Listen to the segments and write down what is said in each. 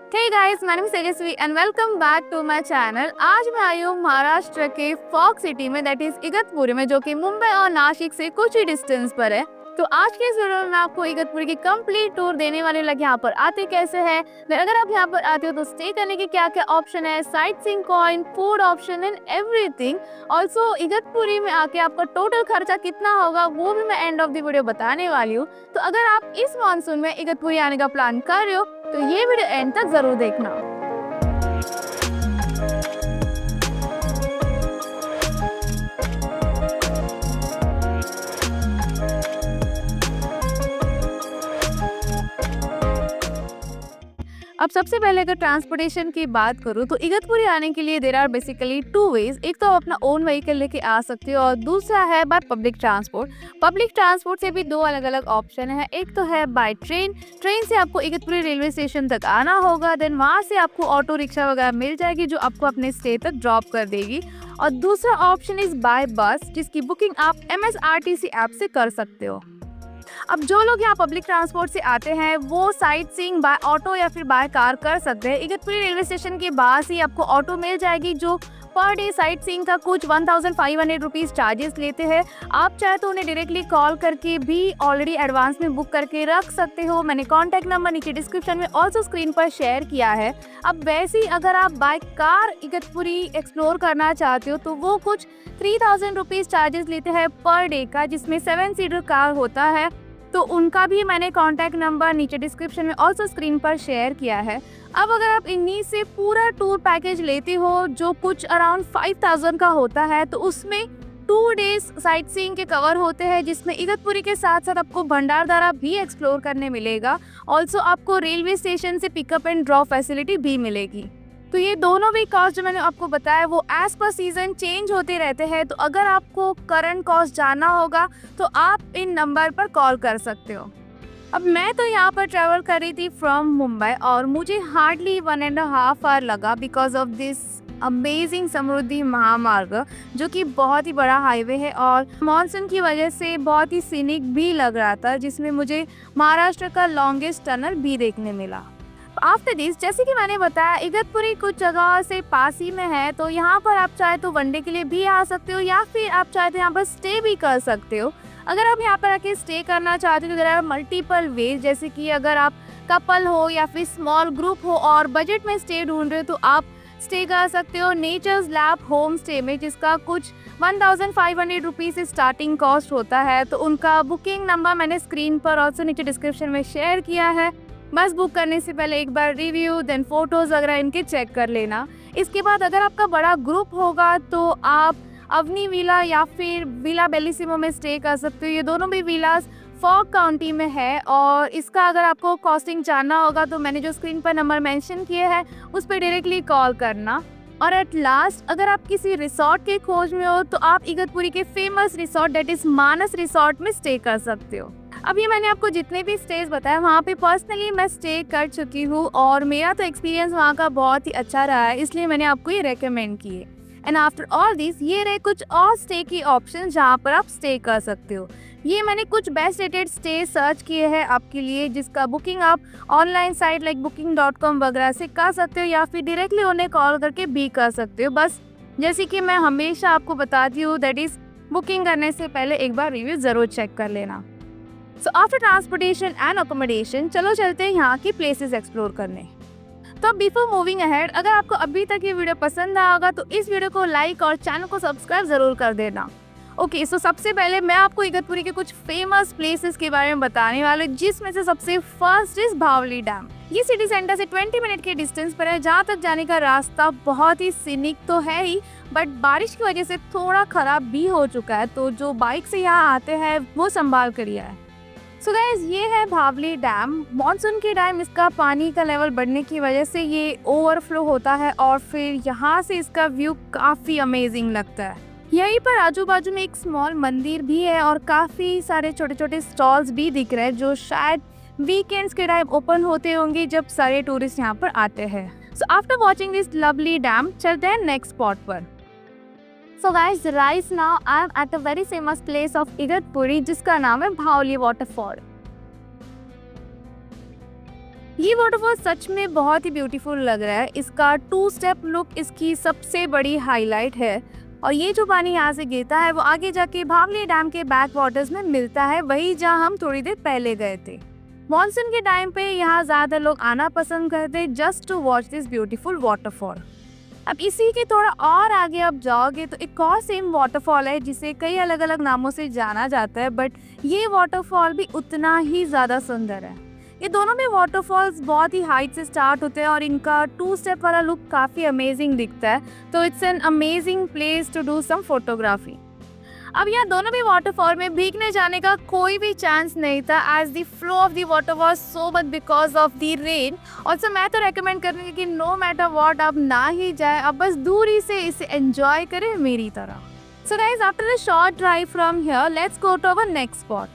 Hey guys, my name is Tejasvi and welcome back to my channel। आज मैं आई हूँ महाराष्ट्र के फॉग सिटी में, दैट इज इगतपुरी में, जो कि मुंबई और नासिक से कुछ ही डिस्टेंस पर है। तो आज के इस वीडियो में मैं आपको इगतपुरी की कंप्लीट टूर देने वाली हूँ। यहाँ पर आते कैसे हैं, अगर आप यहाँ पर आते हो तो स्टे करने के क्या क्या ऑप्शन है, sight seeing coin, food option and everything. Also Igatpuri में आके आपका टोटल खर्चा कितना होगा वो भी मैं एंड ऑफ द वीडियो बताने वाली हूँ। तो अगर आप इस मानसून में इगतपुरी आने का प्लान कर रहे हो तो ये वीडियो एंड तक जरूर देखना। अब सबसे पहले अगर ट्रांसपोर्टेशन की बात करूँ तो इगतपुरी आने के लिए there are basically two ways. एक तो आप अपना ओन व्हीकल लेके आ सकते हो और दूसरा है by public transport. Public transport से भी दो अलग अलग ऑप्शन है। एक तो है बाय ट्रेन। ट्रेन से आपको इगतपुरी रेलवे स्टेशन तक आना होगा, देन वहाँ से आपको ऑटो रिक्शा वगैरह मिल जाएगी जो आपको अपने स्टे तक ड्रॉप कर देगी। और दूसरा ऑप्शन इज बाय बस, जिसकी बुकिंग आप MSRTC ऐप से कर सकते हो। अब जो लोग यहाँ पब्लिक ट्रांसपोर्ट से आते हैं वो साइट सीइंग बाय ऑटो या फिर बाय कार कर सकते हैं। इगतपुरी रेलवे स्टेशन के पास ही आपको ऑटो मिल जाएगी जो पर डे साइट सीइंग का कुछ 1500 रुपीज़ चार्जेस लेते हैं। आप चाहे तो उन्हें डायरेक्टली कॉल करके भी ऑलरेडी एडवांस में बुक करके रख सकते हो। मैंने कॉन्टैक्ट नंबर नीचे डिस्क्रिप्शन में ऑल्सो स्क्रीन पर शेयर किया है। अब वैसे ही अगर आप बाय कार इगतपुरी एक्सप्लोर करना चाहते हो तो वो कुछ 3000 रुपीज़ चार्जेस लेते हैं पर डे का, जिसमें 7 सीटर कार होता है। तो उनका भी मैंने कॉन्टैक्ट नंबर नीचे डिस्क्रिप्शन में ऑल्सो स्क्रीन पर शेयर किया है। अब अगर आप इन्हीं से पूरा टूर पैकेज लेते हो जो कुछ अराउंड 5000 का होता है, तो उसमें 2 डेज साइट सीइंग के कवर होते हैं, जिसमें इगतपुरी के साथ साथ आपको भंडारदरा भी एक्सप्लोर करने मिलेगा। ऑल्सो आपको रेलवे स्टेशन से पिकअप एंड ड्रॉप फैसिलिटी भी मिलेगी। तो ये दोनों भी कॉस्ट जो मैंने आपको बताया वो एज पर सीजन चेंज होते रहते हैं। तो अगर आपको करंट कॉस्ट जानना होगा तो आप इन नंबर पर कॉल कर सकते हो। अब मैं तो यहाँ पर ट्रैवल कर रही थी फ्रॉम मुंबई और मुझे हार्डली 1.5 आवर लगा बिकॉज ऑफ दिस अमेजिंग समृद्धि महामार्ग, जो कि बहुत ही बड़ा हाईवे है और मानसून की वजह से बहुत ही सीनिक भी लग रहा था, जिसमें मुझे महाराष्ट्र का लॉन्गेस्ट टनल भी देखने मिला। आफ्टर दिस, जैसे कि मैंने बताया, इगतपुरी कुछ जगह से पास ही में है, तो यहाँ पर आप चाहे तो वनडे के लिए भी आ सकते हो या फिर आप चाहे तो यहाँ पर स्टे भी कर सकते हो। अगर आप यहाँ पर आके स्टे करना चाहते हो तो देयर आर मल्टीपल वेज, जैसे कि अगर आप कपल हो या फिर स्मॉल ग्रुप हो और बजट में स्टे ढूंढ रहे हो तो आप स्टे कर सकते हो नेचर्स लैब होम स्टे में, जिसका कुछ 1500 रुपीज़ से स्टार्टिंग कॉस्ट होता है। तो उनका बुकिंग नंबर मैंने स्क्रीन पर ऑल्सो नीचे डिस्क्रिप्शन में शेयर किया है। बस बुक करने से पहले एक बार रिव्यू देन फोटोज़ वगैरह इनके चेक कर लेना। इसके बाद अगर आपका बड़ा ग्रुप होगा तो आप अवनी विला या फिर विला बेलिसिमो में स्टे कर सकते हो। ये दोनों भी विलास फॉग काउंटी में है और इसका अगर आपको कॉस्टिंग जानना होगा तो मैंने जो स्क्रीन पर नंबर मेंशन किए हैं उस पर डायरेक्टली कॉल करना। और एट लास्ट, अगर आप किसी रिसोर्ट के खोज में हो तो आप इगतपुरी के famous resort that is Manas resort में स्टे कर सकते हो। अभी मैंने आपको जितने भी स्टेज बताया वहाँ पे पर्सनली मैं स्टे कर चुकी हूँ और मेरा तो एक्सपीरियंस वहाँ का बहुत ही अच्छा रहा है, इसलिए मैंने आपको ये रेकमेंड किए। एंड आफ्टर ऑल दिस, ये रहे कुछ और स्टे की ऑप्शन जहाँ पर आप स्टे कर सकते हो। ये मैंने कुछ बेस्ट रेटेड स्टे सर्च किए हैं आपके लिए, जिसका बुकिंग आप ऑनलाइन साइट लाइक booking.com वगैरह से कर सकते हो या फिर डायरेक्टली उन्हें कॉल करके भी कर सकते हो। बस जैसे कि मैं हमेशा आपको बताती हूँ, दैट इज़ बुकिंग करने से पहले एक बार रिव्यू ज़रूर चेक कर लेना। So after transportation and accommodation, चलो चलते हैं यहाँ की प्लेसेस एक्सप्लोर करने। तो बिफोर मूविंग अहेड, अगर आपको अभी तक ये वीडियो पसंद आया होगा तो इस वीडियो को लाइक और चैनल को सब्सक्राइब जरूर कर देना। ओके, सो सबसे पहले मैं आपको इगतपुरी के कुछ फेमस प्लेसेस के बारे में बताने वाले हूँ, जिसमें से सबसे फर्स्ट इज भावली डैम। ये सिटी सेंटर से 20 मिनट के डिस्टेंस पर है। जहाँ तक जाने का रास्ता बहुत ही सीनिक तो है ही, बट बारिश की वजह से थोड़ा खराब भी हो चुका है, तो जो बाइक से यहाँ आते हैं वो संभाल कर ही आए। सो गाइस, ये है भावली डैम। मॉनसून के टाइम इसका पानी का लेवल बढ़ने की वजह से ये ओवरफ्लो होता है और फिर यहाँ से इसका व्यू काफ़ी अमेजिंग लगता है। यहीं पर आजू बाजू में एक स्मॉल मंदिर भी है और काफ़ी सारे छोटे छोटे स्टॉल्स भी दिख रहे हैं जो शायद वीकेंड्स के टाइम ओपन होते होंगे जब सारे टूरिस्ट यहाँ पर आते हैं। So after watching this lovely dam, चलते हैं नेक्स्ट स्पॉट पर। So guys, right now I am at a very famous place of Igatpuri जिसका नाम है भावली वाटरफॉल। ये वाटरफॉल सच में बहुत ही ब्यूटीफुल लग रहा है। इसका 2 स्टेप लुक इसकी सबसे बड़ी हाईलाइट है और ये जो पानी यहाँ से गिरता है वो आगे जाके भावली डैम के बैक वाटर्स में मिलता है, वही जहाँ हम थोड़ी देर पहले गए थे। मॉनसून के टाइम पे यहाँ ज़्यादा लोग आना पसंद करते just to watch this beautiful waterfall. अब इसी के थोड़ा और आगे आप जाओगे तो एक और सेम वाटरफॉल है जिसे कई अलग अलग नामों से जाना जाता है, बट ये वाटरफॉल भी उतना ही ज़्यादा सुंदर है। ये दोनों में वाटरफॉल्स बहुत ही हाइट से स्टार्ट होते हैं और इनका 2 स्टेप वाला लुक काफ़ी अमेजिंग दिखता है, तो it's an amazing place to do some photography. अब यहाँ दोनों भी वाटरफॉल में भीगने जाने का कोई भी चांस नहीं था as the flow of the water was so much because of the rain. Also मैं तो रेकमेंड करूँगी कि नो मैटर व्हाट आप ना ही जाए, आप बस दूरी से इसे एंजॉय करें मेरी तरह। So guys after a short drive from here let's go to our next spot.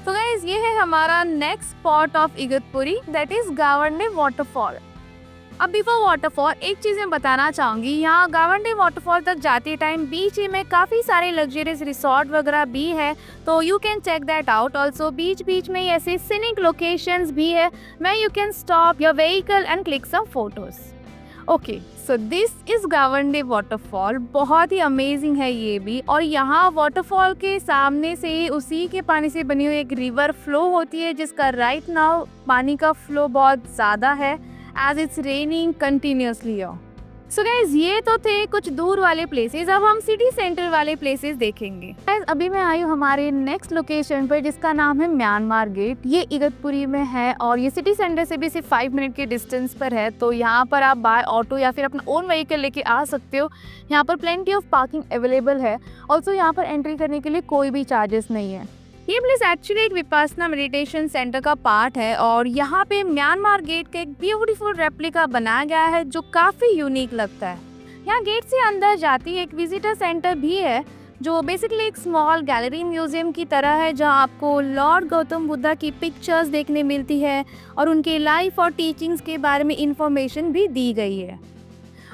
तो गाइज ये है हमारा next spot of Igatpuri, that is Gawande waterfall. अब बिफोर वाटरफॉल एक चीज़ मैं बताना चाहूँगी, यहाँ गावंडे वाटरफॉल तक जाते टाइम बीच में काफ़ी सारे लग्जरियस रिसोर्ट वगैरह भी है, तो you can check that out. Also beach में ऐसे सीनिक लोकेशंस भी है where you can stop your vehicle and click some photos. Okay, so this is Gawande waterfall. बहुत ही अमेजिंग है ये भी, और यहाँ वाटरफॉल के सामने से ही उसी के पानी से बनी हुई एक रिवर फ्लो होती है जिसका राइट नाउ पानी का फ्लो बहुत ज़्यादा है as it's raining continuously here. So guys, ये तो थे कुछ दूर वाले प्लेसेस, अब हम सिटी सेंटर वाले प्लेसेस देखेंगे। Guys, अभी मैं आई हूँ हमारे नेक्स्ट लोकेशन पर जिसका नाम है म्यांमार गेट। ये इगतपुरी में है और ये सिटी सेंटर से भी सिर्फ 5 मिनट के डिस्टेंस पर है, तो यहाँ पर आप बाय ऑटो या फिर अपना ओन व्हीकल लेके आ सकते हो। यहाँ पर प्लेंटी ऑफ पार्किंग अवेलेबल है। ऑल्सो यहाँ पर एंट्री करने के लिए कोई भी चार्जेस नहीं है। ये प्लेस एक्चुअली एक विपासना मेडिटेशन सेंटर का पार्ट है और यहाँ पे म्यांमार गेट का एक ब्यूटीफुल रेप्लिका बनाया गया है जो काफ़ी यूनिक लगता है। यहाँ गेट से अंदर जाती एक विजिटर सेंटर भी है जो बेसिकली एक स्मॉल गैलरी म्यूजियम की तरह है, जहाँ आपको लॉर्ड गौतम बुद्धा की पिक्चर्स देखने मिलती है और उनके लाइफ और टीचिंग्स के बारे में इंफॉर्मेशन भी दी गई है।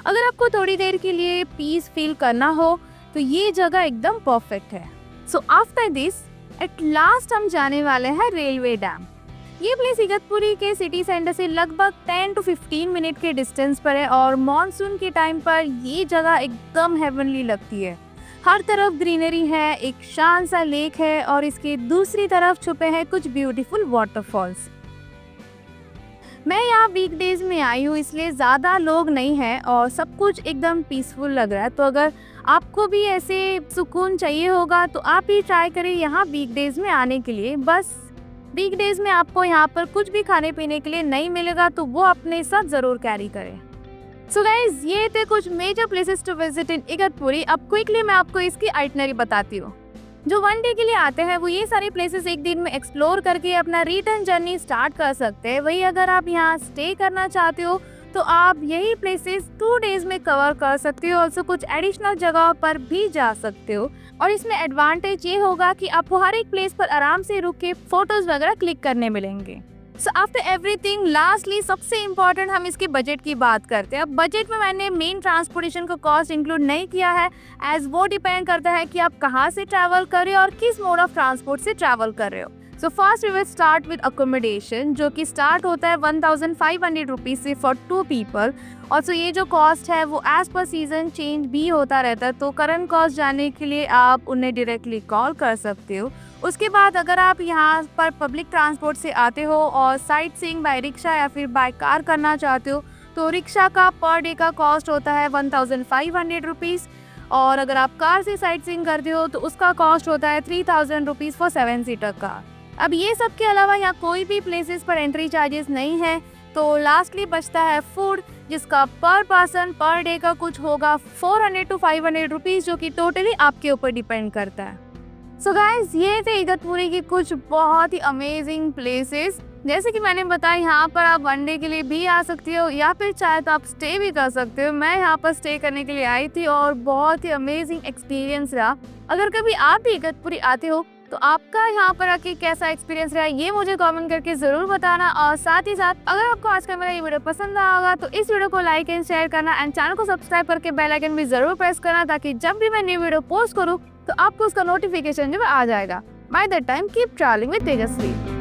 अगर आपको थोड़ी देर के लिए पीस फील करना हो तो ये जगह एकदम परफेक्ट है। So after this at last हम जाने वाले हैं रेलवे डैम। ये प्लेस इगतपुरी के सिटी सेंटर से लगभग 10 to 15 मिनट के डिस्टेंस पर है और मॉनसून के टाइम पर ये जगह एकदम हेवनली लगती है। हर तरफ ग्रीनरी है, एक शांत सा लेक है और इसके दूसरी तरफ छुपे हैं कुछ ब्यूटीफुल वाटरफॉल्स। मैं यहाँ वीकडेज में आई हूँ इसलिए ज़्यादा लोग नहीं हैं और सब कुछ एकदम पीसफुल लग रहा है, तो अगर आपको भी ऐसे सुकून चाहिए होगा तो आप ही ट्राई करें यहाँ वीकडेज में आने के लिए। बस वीकडेज में आपको यहाँ पर कुछ भी खाने पीने के लिए नहीं मिलेगा तो वो अपने साथ ज़रूर कैरी करें। सो गाइज, ये थे कुछ major places to visit in Igatpuri. अब क्विकली मैं आपको इसकी आइटनरी बताती हूँ। जो 1 डे के लिए आते हैं वो ये सारे प्लेसेस एक दिन में एक्सप्लोर करके अपना रिटर्न जर्नी स्टार्ट कर सकते हैं। वही अगर आप यहाँ स्टे करना चाहते हो तो आप यही प्लेसेस 2 डेज में कवर कर सकते हो। ऑल्सो कुछ एडिशनल जगह पर भी जा सकते हो और इसमें एडवांटेज ये होगा कि आपको हर एक प्लेस पर आराम से रुक के फोटोज वगैरह क्लिक करने मिलेंगे। सो आफ्टर एवरीथिंग लास्टली सबसे इम्पोर्टेंट हम इसके बजट की बात करते हैं। अब बजट में मैंने मेन ट्रांसपोर्टेशन का कॉस्ट इंक्लूड नहीं किया है, एज वो डिपेंड करता है कि आप कहाँ से ट्रैवल कर रहे हो और किस मोड ऑफ ट्रांसपोर्ट से ट्रैवल कर रहे हो। So first we will start with accommodation, जो कि स्टार्ट होता है 1500 रुपीज़ से फॉर 2 पीपल। ऑल्सो ये जो कॉस्ट है वो एज पर सीजन चेंज भी होता रहता है, तो करंट कॉस्ट जानने के लिए आप उन्हें डायरेक्टली कॉल कर सकते हो। उसके बाद अगर आप यहाँ पर पब्लिक ट्रांसपोर्ट से आते हो और साइट सीइंग बाय रिक्शा या फिर बाय कार करना चाहते हो तो रिक्शा का पर डे का कॉस्ट होता है 1500 रुपीज़, और अगर आप कार से साइट सीइंग करते हो तो उसका कॉस्ट होता है 3000 रुपीज़ फॉर 7 सीटर कार। अब ये सब के अलावा यहाँ कोई भी प्लेसेस पर एंट्री चार्जेस नहीं है। तो लास्टली बचता है फूड, जिसका पर पर्सन पर डे का कुछ होगा 400 to 500 रुपीज़, जो कि टोटली आपके ऊपर डिपेंड करता है। सो गाइज, ये थे इगतपुरी की कुछ बहुत ही अमेजिंग प्लेसेस। जैसे कि मैंने बताया, यहाँ पर आप 1 डे के लिए भी आ सकती हो या फिर चाहे तो आप स्टे भी कर सकते हो। मैं यहाँ पर स्टे करने के लिए आई थी और बहुत ही अमेजिंग एक्सपीरियंस रहा। अगर कभी आप भी इगतपुरी आते हो तो आपका यहाँ पर आके कैसा एक्सपीरियंस रहा ये मुझे कमेंट करके ज़रूर बताना। और साथ ही साथ अगर आपको आज का मेरा ये वीडियो पसंद आया होगा तो इस वीडियो को लाइक एंड शेयर करना एंड चैनल को सब्सक्राइब करके बेल आइकन भी ज़रूर प्रेस करना, ताकि जब भी मैं न्यू वीडियो पोस्ट करूँ तो आपको उसका नोटिफिकेशन जो आ जाएगा। By that time keep travelling with Tejashwi.